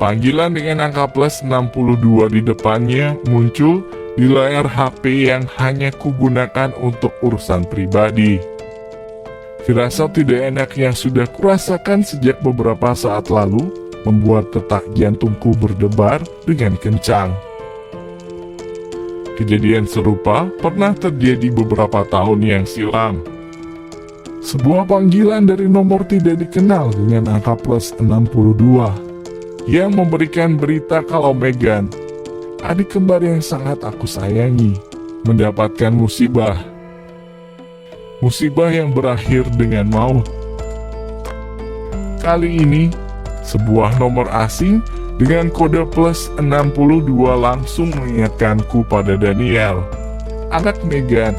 Panggilan dengan angka plus 62 di depannya muncul di layar HP yang hanya kugunakan untuk urusan pribadi. Firasat tidak enak yang sudah kurasakan sejak beberapa saat lalu membuat detak jantungku berdebar dengan kencang. Kejadian serupa pernah terjadi beberapa tahun yang silam. Sebuah panggilan dari nomor tidak dikenal dengan angka plus 62 yang memberikan berita kalau Megan, adik kembar yang sangat aku sayangi, mendapatkan musibah. Musibah yang berakhir dengan maut. Kali ini, sebuah nomor asing dengan kode plus 62 langsung mengingatkanku pada Daniel, anak Megan,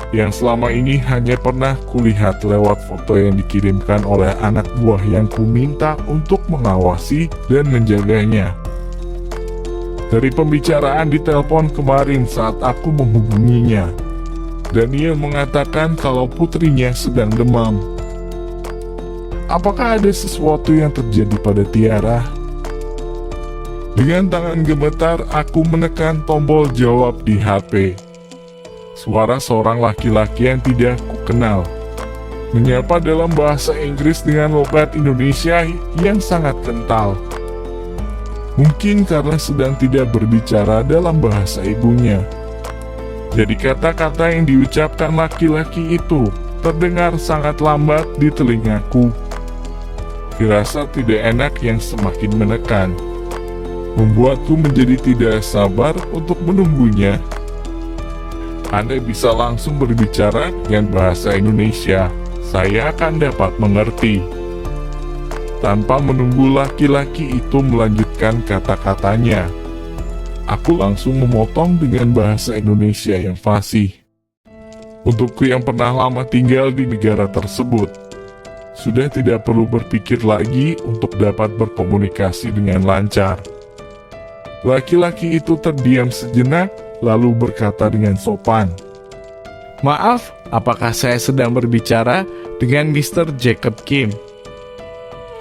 yang selama ini hanya pernah kulihat lewat foto yang dikirimkan oleh anak buah yang kuminta untuk mengawasi dan menjaganya. Dari pembicaraan di telepon kemarin saat aku menghubunginya, Daniel mengatakan kalau putrinya sedang demam. Apakah ada sesuatu yang terjadi pada Tiara? Dengan tangan gemetar, aku menekan tombol jawab di HP. Suara seorang laki-laki yang tidak kukenal menyapa dalam bahasa Inggris dengan logat Indonesia yang sangat kental. Mungkin karena sedang tidak berbicara dalam bahasa ibunya, jadi kata-kata yang diucapkan laki-laki itu terdengar sangat lambat di telingaku. Firasat tidak enak yang semakin menekan membuatku menjadi tidak sabar untuk menunggunya. Anda bisa langsung berbicara dengan bahasa Indonesia, saya akan dapat mengerti. Tanpa menunggu laki-laki itu melanjutkan kata-katanya, aku langsung memotong dengan bahasa Indonesia yang fasih. Untukku yang pernah lama tinggal di negara tersebut, sudah tidak perlu berpikir lagi untuk dapat berkomunikasi dengan lancar. Laki-laki itu terdiam sejenak, lalu berkata dengan sopan, "Maaf, apakah saya sedang berbicara dengan Mr. Jacob Kim?"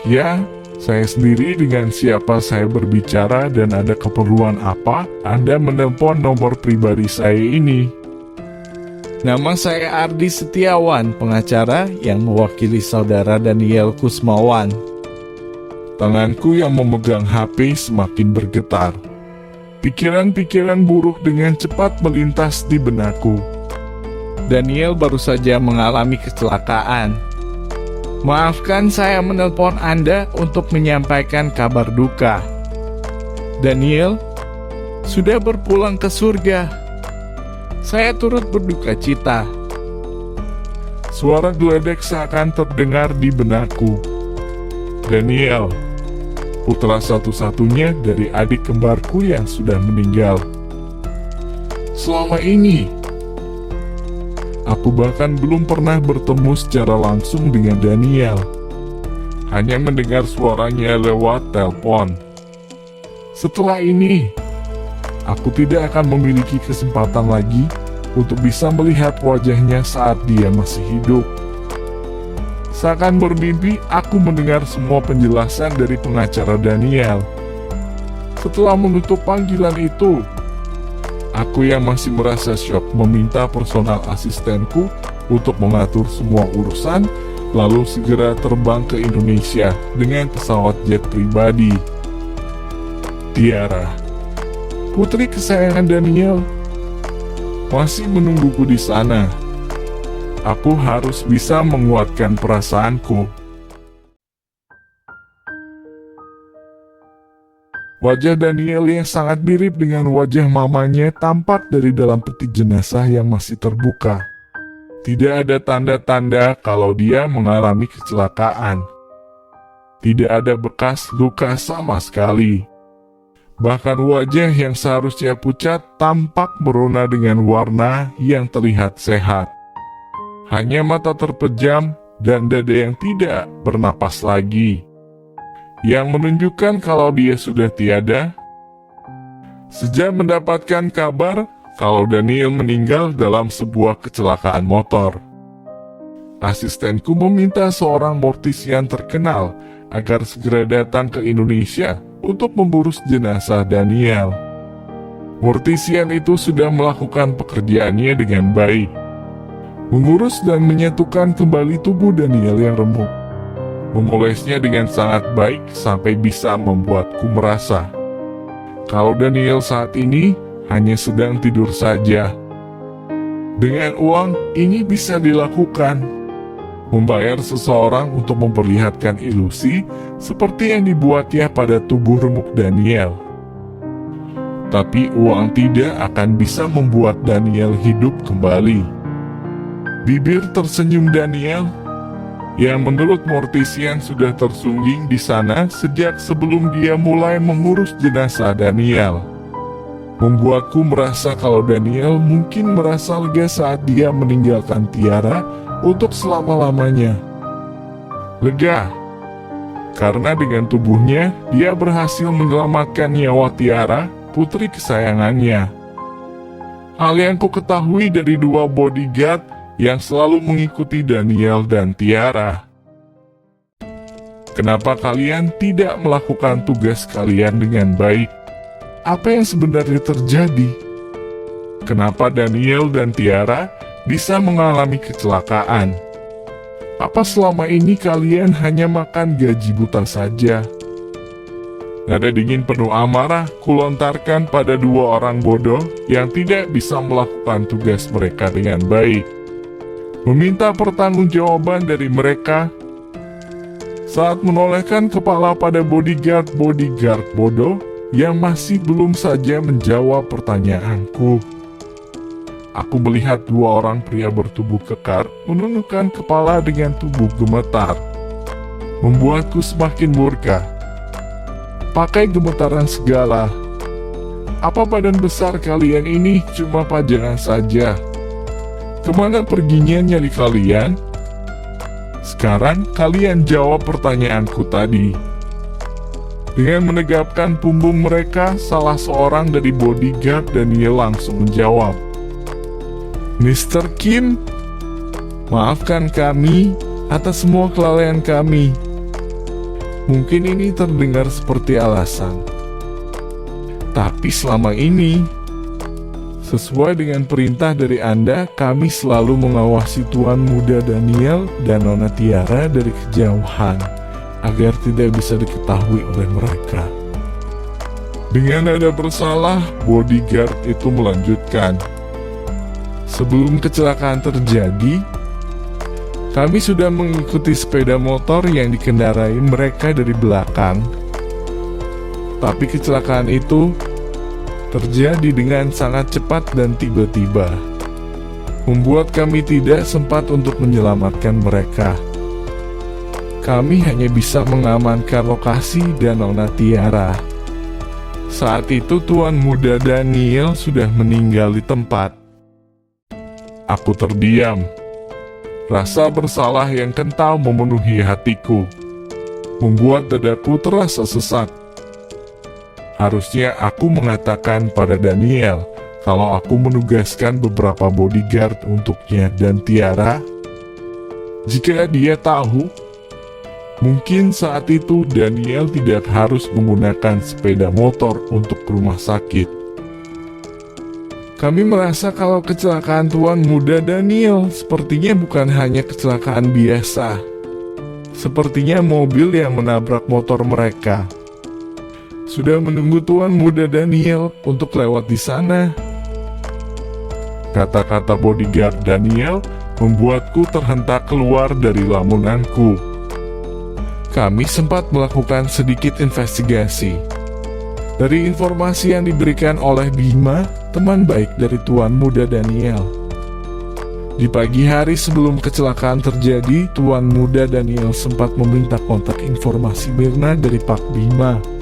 "Ya, saya sendiri. Dengan siapa saya berbicara dan ada keperluan apa Anda menelpon nomor pribadi saya ini?" "Nama saya Ardi Setiawan, pengacara yang mewakili saudara Daniel Kusmawan." Tanganku yang memegang HP semakin bergetar. Pikiran-pikiran buruk dengan cepat melintas di benakku. Daniel baru saja mengalami kecelakaan. Maafkan saya menelpon Anda untuk menyampaikan kabar duka. Daniel sudah berpulang ke surga. Saya turut berduka cita. Suara geledek seakan terdengar di benakku. Daniel, putra satu-satunya dari adik kembarku yang sudah meninggal. Selama ini, aku bahkan belum pernah bertemu secara langsung dengan Daniel. Hanya mendengar suaranya lewat telepon. Setelah ini, aku tidak akan memiliki kesempatan lagi untuk bisa melihat wajahnya saat dia masih hidup. Seakan bermimpi, aku mendengar semua penjelasan dari pengacara Daniel. Setelah menutup panggilan itu, aku yang masih merasa syok meminta personal asistenku untuk mengatur semua urusan, lalu segera terbang ke Indonesia dengan pesawat jet pribadi. Tiara, putri kesayangan Daniel, masih menungguku di sana. Aku harus bisa menguatkan perasaanku. Wajah Daniel yang sangat mirip dengan wajah mamanya tampak dari dalam peti jenazah yang masih terbuka. Tidak ada tanda-tanda kalau dia mengalami kecelakaan. Tidak ada bekas luka sama sekali. Bahkan wajah yang seharusnya pucat tampak berwarna dengan warna yang terlihat sehat. Hanya mata terpejam dan dada yang tidak bernapas lagi, yang menunjukkan kalau dia sudah tiada. Sejak mendapatkan kabar kalau Daniel meninggal dalam sebuah kecelakaan motor, asistenku meminta seorang mortisian terkenal agar segera datang ke Indonesia untuk memurus jenazah Daniel. Mortician itu sudah melakukan pekerjaannya dengan baik, mengurus dan menyatukan kembali tubuh Daniel yang remuk, memolesnya dengan sangat baik sampai bisa membuatku merasa kalau Daniel saat ini hanya sedang tidur saja. Dengan uang ini bisa dilakukan, membayar seseorang untuk memperlihatkan ilusi seperti yang dibuatnya pada tubuh remuk Daniel. Tapi uang tidak akan bisa membuat Daniel hidup kembali. Bibir tersenyum Daniel, yang menurut Mortician sudah tersungging di sana sejak sebelum dia mulai mengurus jenazah Daniel, membuatku merasa kalau Daniel mungkin merasa lega saat dia meninggalkan Tiara untuk selama-lamanya. Lega, karena dengan tubuhnya dia berhasil menyelamatkan nyawa Tiara, putri kesayangannya. Hal yang ku ketahui dari dua bodyguard yang selalu mengikuti Daniel dan Tiara. Kenapa kalian tidak melakukan tugas kalian dengan baik? Apa yang sebenarnya terjadi? Kenapa Daniel dan Tiara bisa mengalami kecelakaan? Apa selama ini kalian hanya makan gaji buta saja? Nada dingin penuh amarah kulontarkan pada dua orang bodoh yang tidak bisa melakukan tugas mereka dengan baik. Meminta pertanggungjawaban dari mereka saat menolehkan kepala pada bodyguard bodoh yang masih belum saja menjawab pertanyaanku. Aku melihat dua orang pria bertubuh kekar menundukkan kepala dengan tubuh gemetar, membuatku semakin murka. Pakai gemetaran segala. Apa badan besar kalian ini cuma pajangan saja? Kemana perginya nyali kalian? Sekarang kalian jawab pertanyaanku tadi. Dengan menegapkan punggung mereka, salah seorang dari bodyguard Daniel langsung menjawab. Mr. Kim, maafkan kami atas semua kelalaian kami. Mungkin ini terdengar seperti alasan, tapi selama ini, sesuai dengan perintah dari Anda, kami selalu mengawasi Tuan Muda Daniel dan Nona Tiara dari kejauhan, agar tidak bisa diketahui oleh mereka. Dengan nada bersalah, bodyguard itu melanjutkan. Sebelum kecelakaan terjadi, kami sudah mengikuti sepeda motor yang dikendarai mereka dari belakang. Tapi kecelakaan itu terjadi dengan sangat cepat dan tiba-tiba, membuat kami tidak sempat untuk menyelamatkan mereka. Kami hanya bisa mengamankan lokasi dan Nona Tiara. Saat itu Tuan Muda Daniel sudah meninggal di tempat. Aku terdiam. Rasa bersalah yang kental memenuhi hatiku, membuat dadaku terasa sesak. Harusnya aku mengatakan pada Daniel kalau aku menugaskan beberapa bodyguard untuknya dan Tiara. Jika dia tahu, mungkin saat itu Daniel tidak harus menggunakan sepeda motor untuk ke rumah sakit. Kami merasa kalau kecelakaan Tuan Muda Daniel sepertinya bukan hanya kecelakaan biasa. Sepertinya mobil yang menabrak motor mereka sudah menunggu Tuan Muda Daniel untuk lewat di sana. Kata-kata bodyguard Daniel membuatku terhentak keluar dari lamunanku. Kami sempat melakukan sedikit investigasi. Dari informasi yang diberikan oleh Bima, teman baik dari Tuan Muda Daniel. Di pagi hari sebelum kecelakaan terjadi, Tuan Muda Daniel sempat meminta kontak informasi Mirna dari Pak Bima.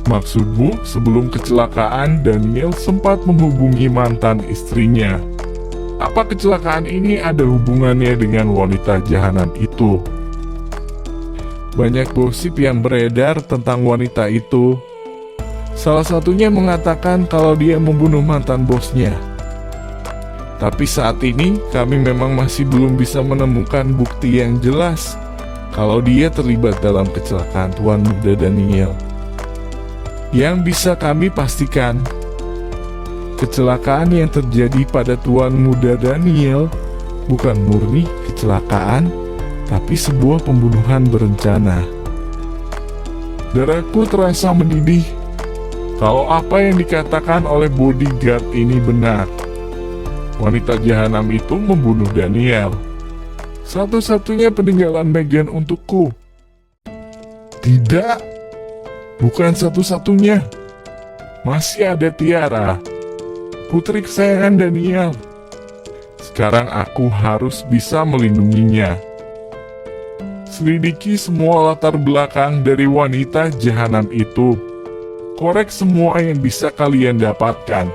Maksudmu, sebelum kecelakaan, Daniel sempat menghubungi mantan istrinya. Apa kecelakaan ini ada hubungannya dengan wanita jahanam itu? Banyak gosip yang beredar tentang wanita itu. Salah satunya mengatakan kalau dia membunuh mantan bosnya. Tapi saat ini kami memang masih belum bisa menemukan bukti yang jelas kalau dia terlibat dalam kecelakaan tuan muda Daniel. Yang bisa kami pastikan, kecelakaan yang terjadi pada tuan muda Daniel bukan murni kecelakaan, tapi sebuah pembunuhan berencana. Darahku terasa mendidih kalau apa yang dikatakan oleh bodyguard ini benar. Wanita jahanam itu membunuh Daniel. Satu-satunya peninggalan Megan untukku. Tidak, bukan satu-satunya. Masih ada Tiara, putri kesayangan Daniel. Sekarang aku harus bisa melindunginya. Selidiki semua latar belakang dari wanita jahanam itu. Korek semua yang bisa kalian dapatkan.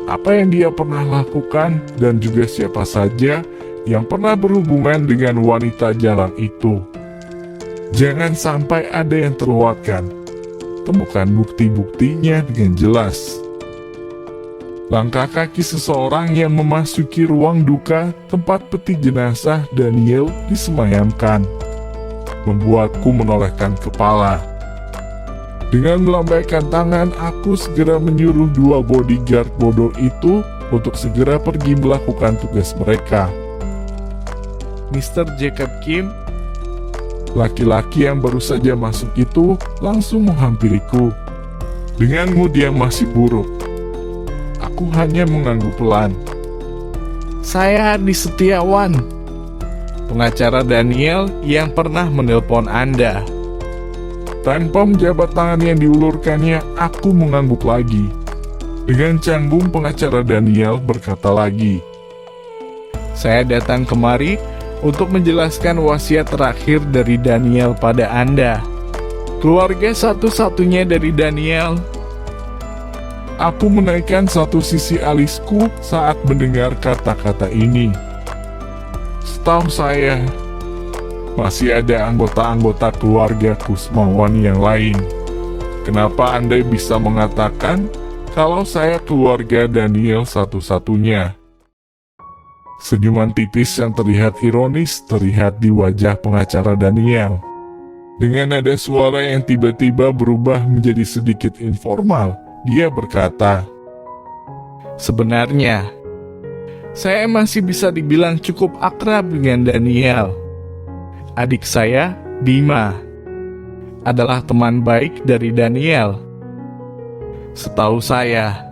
Apa yang dia pernah lakukan dan juga siapa saja yang pernah berhubungan dengan wanita jalan itu. Jangan sampai ada yang terlewatkan. Temukan bukti-buktinya dengan jelas. Langkah kaki seseorang yang memasuki ruang duka tempat peti jenazah Daniel disemayamkan membuatku menolehkan kepala. Dengan melambaikan tangan, aku segera menyuruh dua bodyguard bodoh itu untuk segera pergi melakukan tugas mereka. Mr. Jacob Kim, laki-laki yang baru saja masuk itu langsung menghampiriku. Dengan mood yang masih buruk, aku hanya mengangguk pelan. Saya Ardi Setiawan, pengacara Daniel yang pernah menelpon Anda. Tanpa menjabat tangan yang diulurkannya, aku mengangguk lagi. Dengan canggung pengacara Daniel berkata lagi, saya datang kemari untuk menjelaskan wasiat terakhir dari Daniel pada Anda. Keluarga satu-satunya dari Daniel. Aku menaikkan satu sisi alisku saat mendengar kata-kata ini. Setahu saya, masih ada anggota-anggota keluarga Kusmawan yang lain. Kenapa Anda bisa mengatakan kalau saya keluarga Daniel satu-satunya? Senyuman tipis yang terlihat ironis terlihat di wajah pengacara Daniel. Dengan nada suara yang tiba-tiba berubah menjadi sedikit informal, dia berkata, sebenarnya, saya masih bisa dibilang cukup akrab dengan Daniel. Adik saya, Bima, adalah teman baik dari Daniel. Setahu saya,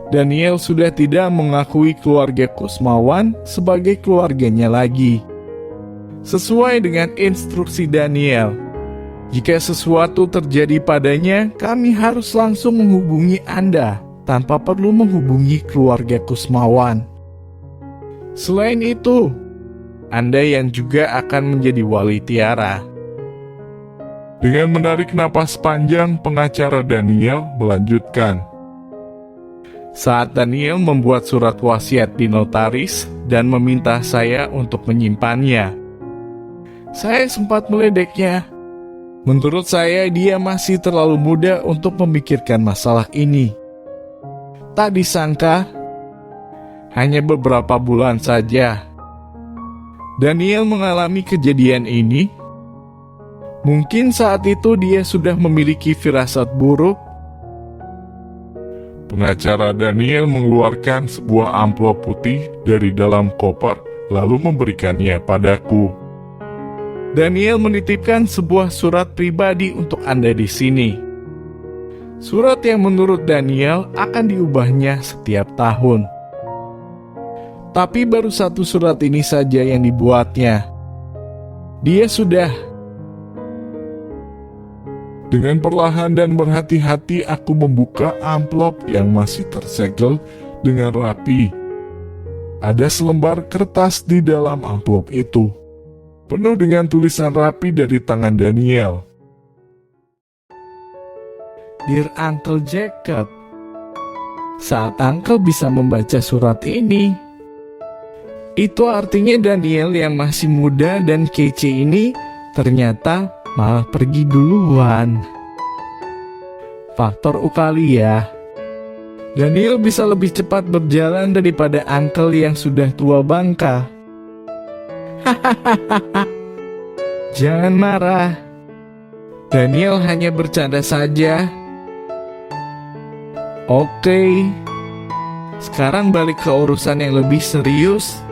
Daniel sudah tidak mengakui keluarga Kusmawan sebagai keluarganya lagi. Sesuai dengan instruksi Daniel, jika sesuatu terjadi padanya, kami harus langsung menghubungi Anda tanpa perlu menghubungi keluarga Kusmawan. Selain itu, Anda yang juga akan menjadi wali Tiara. Dengan menarik napas panjang, pengacara Daniel melanjutkan. Saat Daniel membuat surat wasiat di notaris dan meminta saya untuk menyimpannya, saya sempat meledeknya. Menurut saya, dia masih terlalu muda untuk memikirkan masalah ini. Tak disangka, hanya beberapa bulan saja Daniel mengalami kejadian ini. Mungkin saat itu dia sudah memiliki firasat buruk. Pengacara Daniel mengeluarkan sebuah amplop putih dari dalam koper, lalu memberikannya padaku. Daniel menitipkan sebuah surat pribadi untuk Anda di sini. Surat yang menurut Daniel akan diubahnya setiap tahun. Tapi baru satu surat ini saja yang dibuatnya. Dia sudah. Dengan perlahan dan berhati-hati aku membuka amplop yang masih tersegel dengan rapi. Ada selembar kertas di dalam amplop itu, penuh dengan tulisan rapi dari tangan Daniel. Dear Uncle Jacob, saat Uncle bisa membaca surat ini, itu artinya Daniel yang masih muda dan kece ini ternyata malah pergi duluan. Faktor ukali ya. Daniel bisa lebih cepat berjalan daripada Uncle yang sudah tua bangka. Hahaha. Jangan marah. Daniel hanya bercanda saja. Oke. Sekarang balik ke urusan yang lebih serius.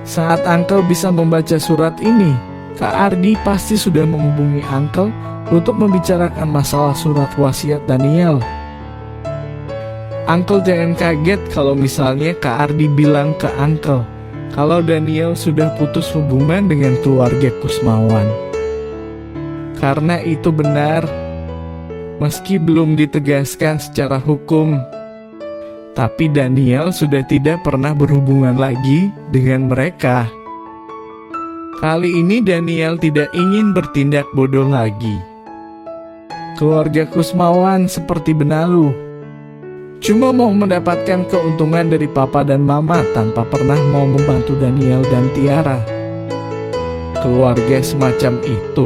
Saat Uncle bisa membaca surat ini, Kak Ardi pasti sudah menghubungi Uncle untuk membicarakan masalah surat wasiat Daniel. Uncle jangan kaget kalau misalnya Kak Ardi bilang ke Uncle kalau Daniel sudah putus hubungan dengan keluarga Kusmawan. Karena itu benar, meski belum ditegaskan secara hukum, tapi Daniel sudah tidak pernah berhubungan lagi dengan mereka. Kali ini Daniel tidak ingin bertindak bodoh lagi. Keluarga Kusmawan seperti benalu, cuma mau mendapatkan keuntungan dari papa dan mama tanpa pernah mau membantu Daniel dan Tiara. Keluarga semacam itu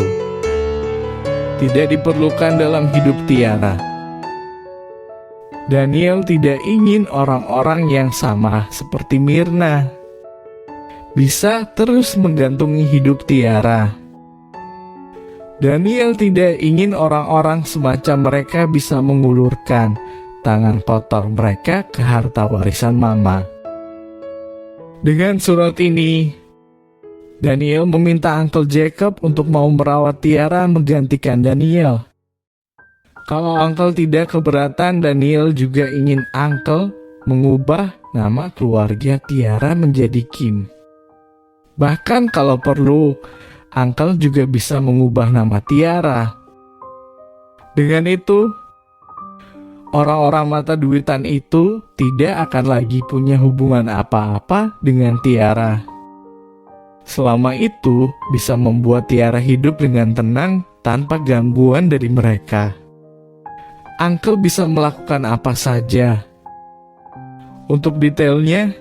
tidak diperlukan dalam hidup Tiara. Daniel tidak ingin orang-orang yang sama seperti Mirna bisa terus menggantungi hidup Tiara. Daniel tidak ingin orang-orang semacam mereka bisa mengulurkan tangan kotor mereka ke harta warisan mama. Dengan surat ini, Daniel meminta Uncle Jacob untuk mau merawat Tiara menggantikan Daniel. Kalau Uncle tidak keberatan, Daniel juga ingin Uncle mengubah nama keluarga Tiara menjadi Kim. Bahkan kalau perlu, Uncle juga bisa mengubah nama Tiara. Dengan itu, orang-orang mata duitan itu tidak akan lagi punya hubungan apa-apa dengan Tiara. Selama itu bisa membuat Tiara hidup dengan tenang tanpa gangguan dari mereka. Uncle bisa melakukan apa saja. Untuk detailnya,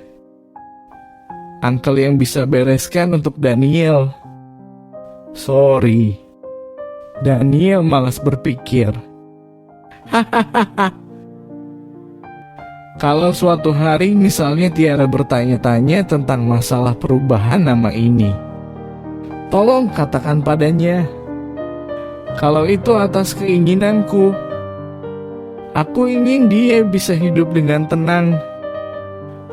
Uncle yang bisa bereskan untuk Daniel. Sorry, Daniel malas berpikir. Hahaha. Kalau suatu hari misalnya Tiara bertanya-tanya tentang masalah perubahan nama ini, tolong katakan padanya, kalau itu atas keinginanku. Aku ingin dia bisa hidup dengan tenang,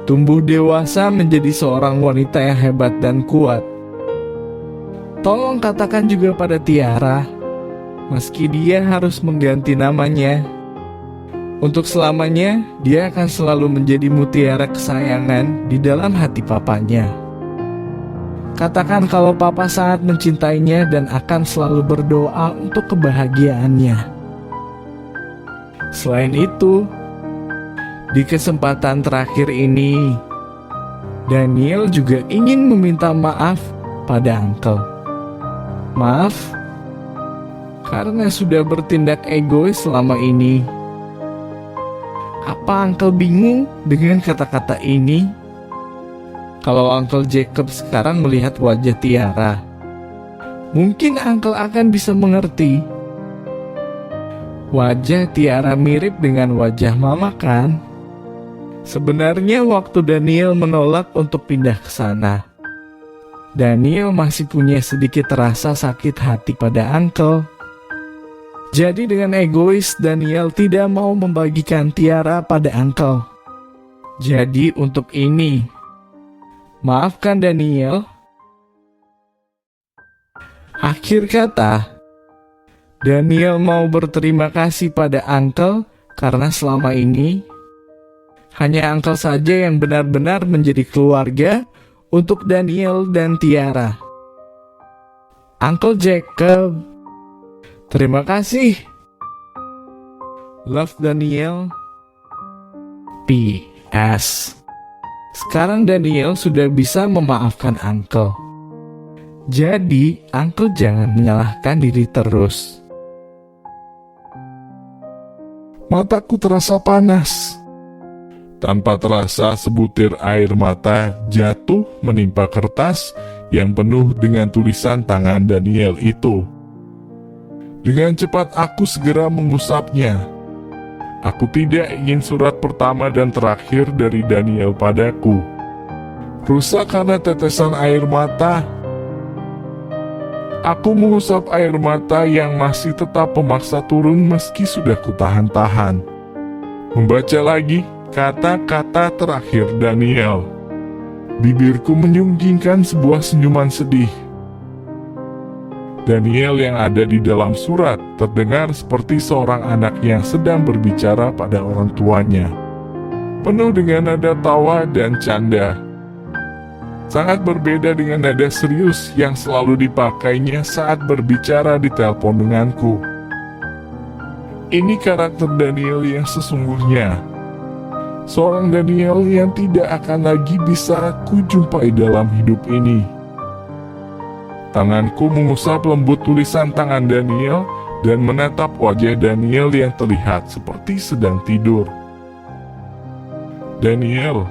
tumbuh dewasa menjadi seorang wanita yang hebat dan kuat. Tolong katakan juga pada Tiara, meski dia harus mengganti namanya, untuk selamanya, dia akan selalu menjadi mutiara kesayangan di dalam hati papanya. Katakan kalau papa sangat mencintainya dan akan selalu berdoa untuk kebahagiaannya. Selain itu, di kesempatan terakhir ini, Daniel juga ingin meminta maaf pada Uncle. Maaf, karena sudah bertindak egois selama ini. Apa Uncle bingung dengan kata-kata ini? Kalau Uncle Jacob sekarang melihat wajah Tiara, mungkin Uncle akan bisa mengerti. Wajah Tiara mirip dengan wajah mama kan? Sebenarnya waktu Daniel menolak untuk pindah ke sana, Daniel masih punya sedikit rasa sakit hati pada Uncle. Jadi dengan egois, Daniel tidak mau membagikan Tiara pada Uncle. Jadi untuk ini, maafkan Daniel. Akhir kata, Daniel mau berterima kasih pada Uncle karena selama ini hanya Uncle saja yang benar-benar menjadi keluarga untuk Daniel dan Tiara. Uncle Jacob, terima kasih. Love Daniel. P.S. Sekarang Daniel sudah bisa memaafkan Uncle. Jadi, Uncle jangan menyalahkan diri terus. Mataku terasa panas. Tanpa terasa sebutir air mata jatuh menimpa kertas yang penuh dengan tulisan tangan Daniel itu. Dengan cepat aku segera mengusapnya. Aku tidak ingin surat pertama dan terakhir dari Daniel padaku rusak karena tetesan air mata. Aku mengusap air mata yang masih tetap memaksa turun meski sudah kutahan-tahan. Membaca lagi kata-kata terakhir Daniel. Bibirku menyunggingkan sebuah senyuman sedih. Daniel yang ada di dalam surat terdengar seperti seorang anak yang sedang berbicara pada orang tuanya. Penuh dengan nada tawa dan canda. Sangat berbeda dengan nada serius yang selalu dipakainya saat berbicara di telepon denganku. Ini karakter Daniel yang sesungguhnya. Seorang Daniel yang tidak akan lagi bisa aku jumpai dalam hidup ini. Tanganku mengusap lembut tulisan tangan Daniel dan menatap wajah Daniel yang terlihat seperti sedang tidur. Daniel,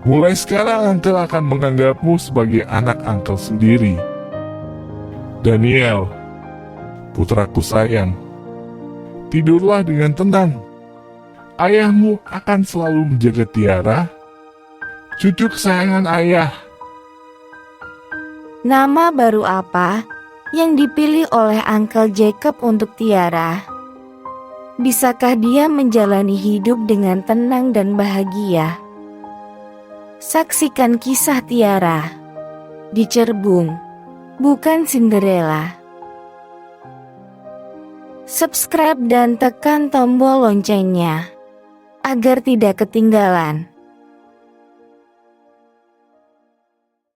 mulai sekarang Uncle akan menganggapmu sebagai anak Uncle sendiri. Daniel, putraku sayang, tidurlah dengan tenang. Ayahmu akan selalu menjaga Tiara, cucu kesayangan ayah. Nama baru apa yang dipilih oleh Uncle Jacob untuk Tiara? Bisakah dia menjalani hidup dengan tenang dan bahagia? Saksikan kisah Tiara di Cerbung, bukan Cinderella. Subscribe dan tekan tombol loncengnya agar tidak ketinggalan